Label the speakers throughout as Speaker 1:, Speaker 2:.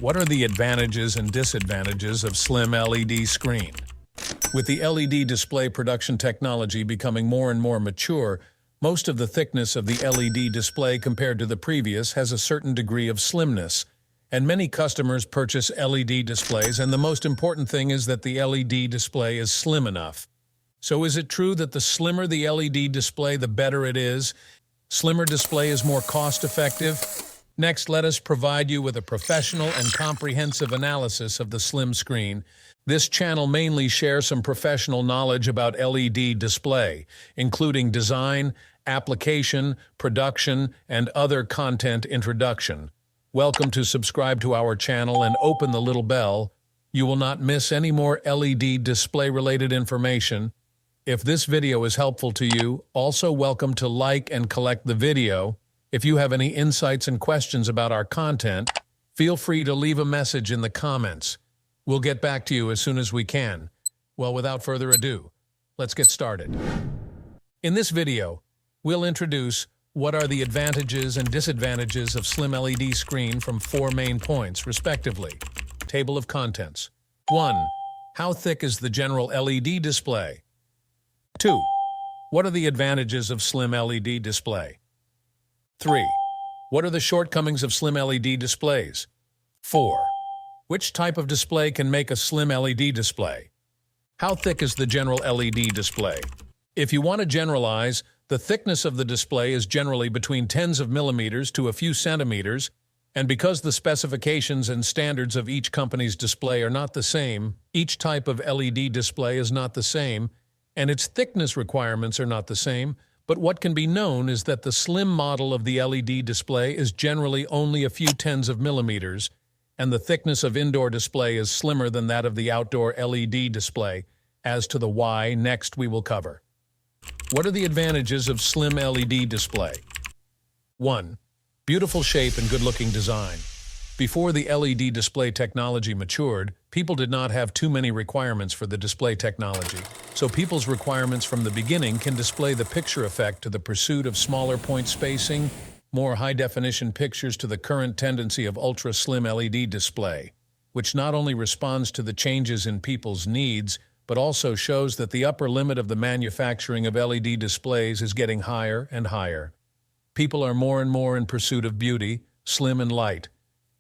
Speaker 1: What are the advantages and disadvantages of slim LED screen? With the LED display production technology becoming more and more mature, most of the thickness of the LED display compared to the previous has a certain degree of slimness, and many customers purchase LED displays, and the most important thing is that the LED display is slim enough. So is it true that the slimmer the LED display, the better it is? Slimmer display is more cost-effective? Next, let us provide you with a professional and comprehensive analysis of the slim screen. This channel mainly shares some professional knowledge about LED display, including design, application, production, and other content introduction. Welcome to subscribe to our channel and open the little bell. You will not miss any more LED display-related information. If this video is helpful to you, also welcome to like and collect the video. If you have any insights and questions about our content, feel free to leave a message in the comments. We'll get back to you as soon as we can. Well, without further ado, let's get started. In this video, we'll introduce what are the advantages and disadvantages of slim LED screen from 4 main points, respectively. Table of contents. 1. How thick is the general LED display? 2. What are the advantages of slim LED display? 3. What are the shortcomings of slim LED displays? 4. Which type of display can make a slim LED display? How thick is the general LED display? If you want to generalize, the thickness of the display is generally between tens of millimeters to a few centimeters, and because the specifications and standards of each company's display are not the same, each type of LED display is not the same, and its thickness requirements are not the same, but what can be known is that the slim model of the LED display is generally only a few tens of millimeters, and the thickness of indoor display is slimmer than that of the outdoor LED display. As to the why, next we will cover. What are the advantages of slim LED display? 1. Beautiful shape and good-looking design. Before the LED display technology matured, people did not have too many requirements for the display technology, so people's requirements from the beginning can display the picture effect to the pursuit of smaller point spacing, more high-definition pictures to the current tendency of ultra-slim LED display, which not only responds to the changes in people's needs, but also shows that the upper limit of the manufacturing of LED displays is getting higher and higher. People are more and more in pursuit of beauty, slim and light.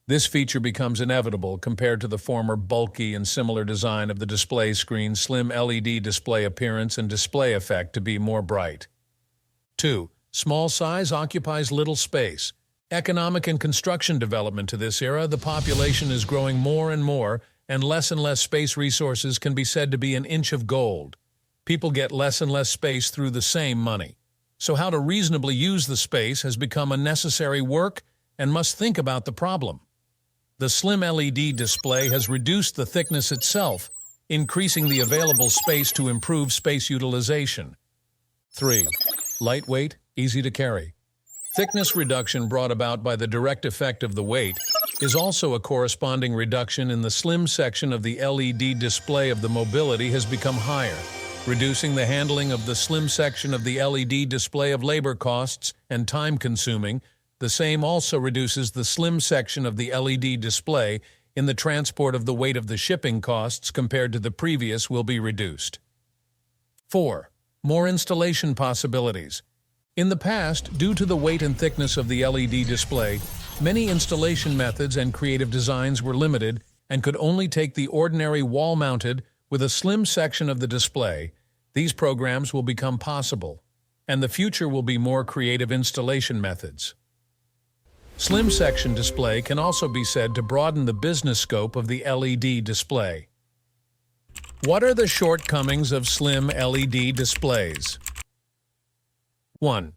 Speaker 1: This feature becomes inevitable compared to the former bulky and similar design of the display screen. Slim LED display appearance and display effect to be more bright. 2. Small size occupies little space. Economic and construction development to this era, the population is growing more and less space resources can be said to be an inch of gold. People get less and less space through the same money. So how to reasonably use the space has become a necessary work and must think about the problem. The slim LED display has reduced the thickness itself, increasing the available space to improve space utilization. 3. Lightweight, easy to carry. Thickness reduction brought about by the direct effect of the weight is also a corresponding reduction in the slim section of the LED display of the mobility has become higher, reducing the handling of the slim section of the LED display of labor costs and time-consuming. The same also reduces the slim section of the LED display in the transport of the weight of the shipping costs compared to the previous will be reduced. 4. More installation possibilities. In the past, due to the weight and thickness of the LED display, many installation methods and creative designs were limited and could only take the ordinary wall-mounted with a slim section of the display. These programs will become possible, and the future will be more creative installation methods. Slim section display can also be said to broaden the business scope of the LED display. What are the shortcomings of slim LED displays? 1.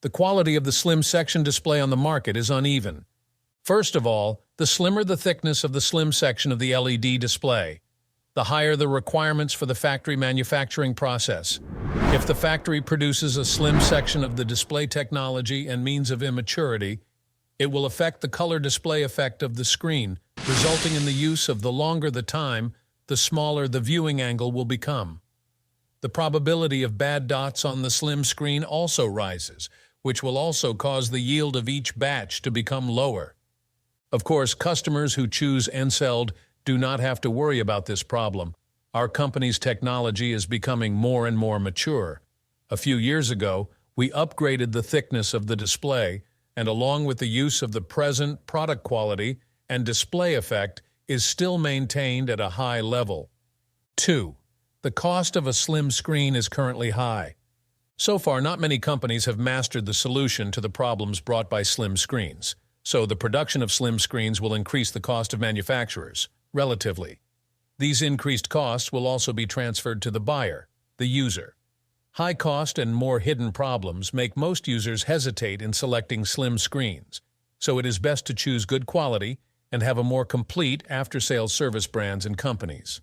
Speaker 1: The quality of the slim section display on the market is uneven. First of all, the slimmer the thickness of the slim section of the LED display, the higher the requirements for the factory manufacturing process. If the factory produces a slim section of the display technology and means of immaturity, it will affect the color display effect of the screen, resulting in the use of the longer the time, the smaller the viewing angle will become. The probability of bad dots on the slim screen also rises, which will also cause the yield of each batch to become lower. Of course, customers who choose NSELED do not have to worry about this problem. Our company's technology is becoming more and more mature. A few years ago, we upgraded the thickness of the display, and along with the use of the present product quality and display effect is still maintained at a high level. 2. The cost of a slim screen is currently high. So far, not many companies have mastered the solution to the problems brought by slim screens, so the production of slim screens will increase the cost of manufacturers, relatively. These increased costs will also be transferred to the buyer, the user. High cost and more hidden problems make most users hesitate in selecting slim screens, so it is best to choose good quality and have a more complete after-sales service brands and companies.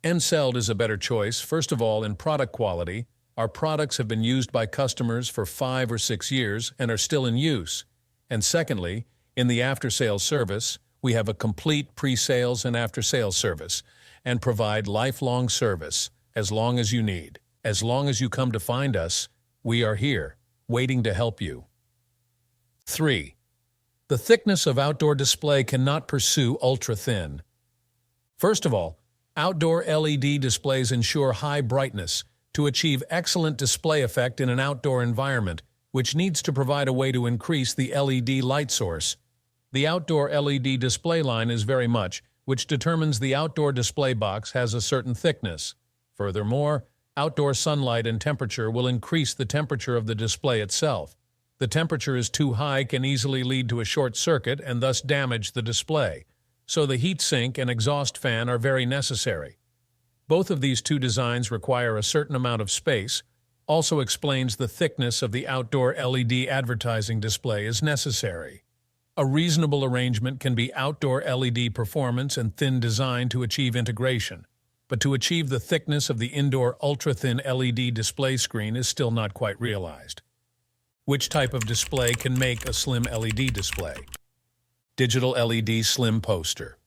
Speaker 1: NSELED is a better choice, first of all, in product quality. Our products have been used by customers for 5 or 6 years and are still in use. And secondly, in the after-sales service, we have a complete pre-sales and after-sales service and provide lifelong service as long as you need. As long as you come to find us, we are here, waiting to help you. 3. The thickness of outdoor display cannot pursue ultra-thin. First of all, outdoor LED displays ensure high brightness to achieve excellent display effect in an outdoor environment, which needs to provide a way to increase the LED light source. The outdoor LED display line is very much, which determines the outdoor display box has a certain thickness. Furthermore, outdoor sunlight and temperature will increase the temperature of the display itself. The temperature is too high can easily lead to a short circuit and thus damage the display, so the heat sink and exhaust fan are very necessary. Both of these two designs require a certain amount of space, also explains the thickness of the outdoor LED advertising display is necessary. A reasonable arrangement can be outdoor LED performance and thin design to achieve integration, but to achieve the thickness of the indoor ultra-thin LED display screen is still not quite realized. Which type of display can make a slim LED display? Digital LED slim poster.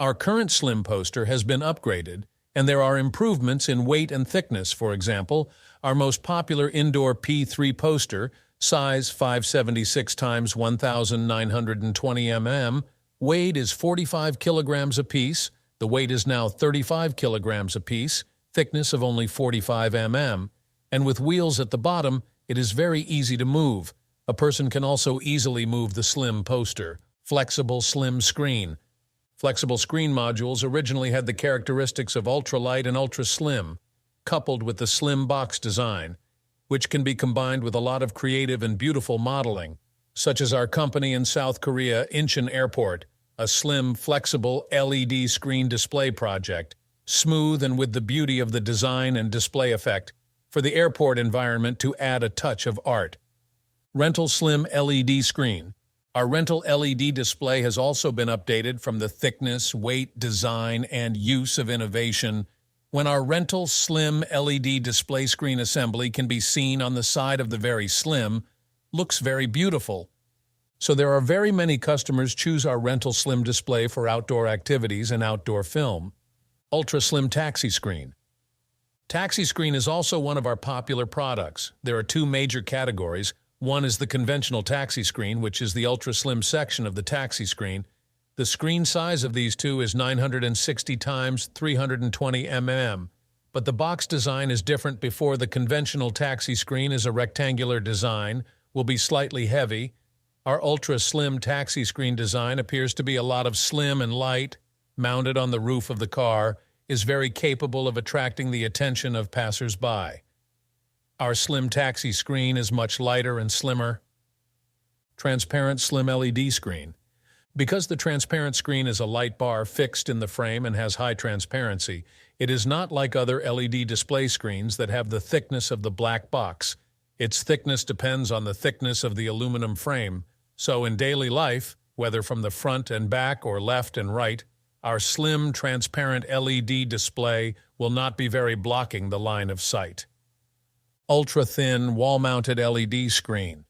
Speaker 1: Our current slim poster has been upgraded, and there are improvements in weight and thickness. For example, our most popular indoor P3 poster, size 576 x 1920 mm, weight is 45 kilograms apiece. The weight is now 35 kilograms apiece, thickness of only 45 mm, and with wheels at the bottom, it is very easy to move. A person can also easily move the slim poster. Flexible slim screen. Flexible screen modules originally had the characteristics of ultralight and ultra-slim, coupled with the slim box design, which can be combined with a lot of creative and beautiful modeling, such as our company in South Korea, Incheon Airport, a slim, flexible LED screen display project, smooth and with the beauty of the design and display effect, for the airport environment to add a touch of art. Rental slim LED screen. Our rental LED display has also been updated from the thickness, weight, design, and use of innovation. When our rental slim LED display screen assembly can be seen on the side of the very slim, looks very beautiful. So there are very many customers choose our rental slim display for outdoor activities and outdoor film. Ultra slim taxi screen. Taxi screen is also one of our popular products. There are two major categories. One is the conventional taxi screen, which is the ultra-slim section of the taxi screen. The screen size of these two is 960 x 320 mm, but the box design is different. Before, the conventional taxi screen is a rectangular design, will be slightly heavy. Our ultra-slim taxi screen design appears to be a lot of slim and light, mounted on the roof of the car, is very capable of attracting the attention of passers-by. Our slim taxi screen is much lighter and slimmer. Transparent slim LED screen. Because the transparent screen is a light bar fixed in the frame and has high transparency, it is not like other LED display screens that have the thickness of the black box. Its thickness depends on the thickness of the aluminum frame, so in daily life, whether from the front and back or left and right, our slim, transparent LED display will not be very blocking the line of sight. Ultra-thin, wall-mounted LED screen.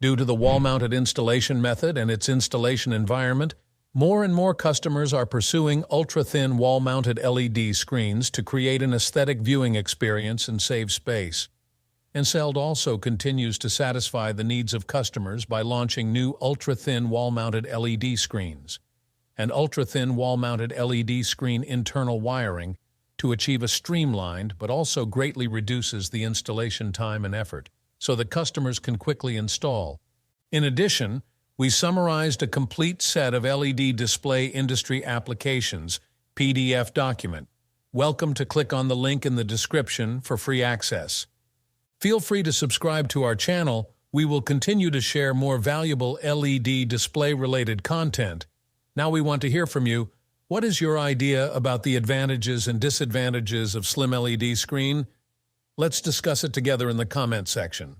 Speaker 1: Due to the wall-mounted installation method and its installation environment, more and more customers are pursuing ultra-thin wall-mounted LED screens to create an aesthetic viewing experience and save space. NSELED also continues to satisfy the needs of customers by launching new ultra-thin wall-mounted LED screens and ultra-thin wall-mounted LED screen internal wiring to achieve a streamlined but also greatly reduces the installation time and effort so that customers can quickly install. In addition, we summarized a complete set of LED display industry applications PDF document. Welcome to click on the link in the description for free access. Feel free to subscribe to our channel. We will continue to share more valuable LED display-related content. Now we want to hear from you. What is your idea about the advantages and disadvantages of slim LED screen? Let's discuss it together in the comment section.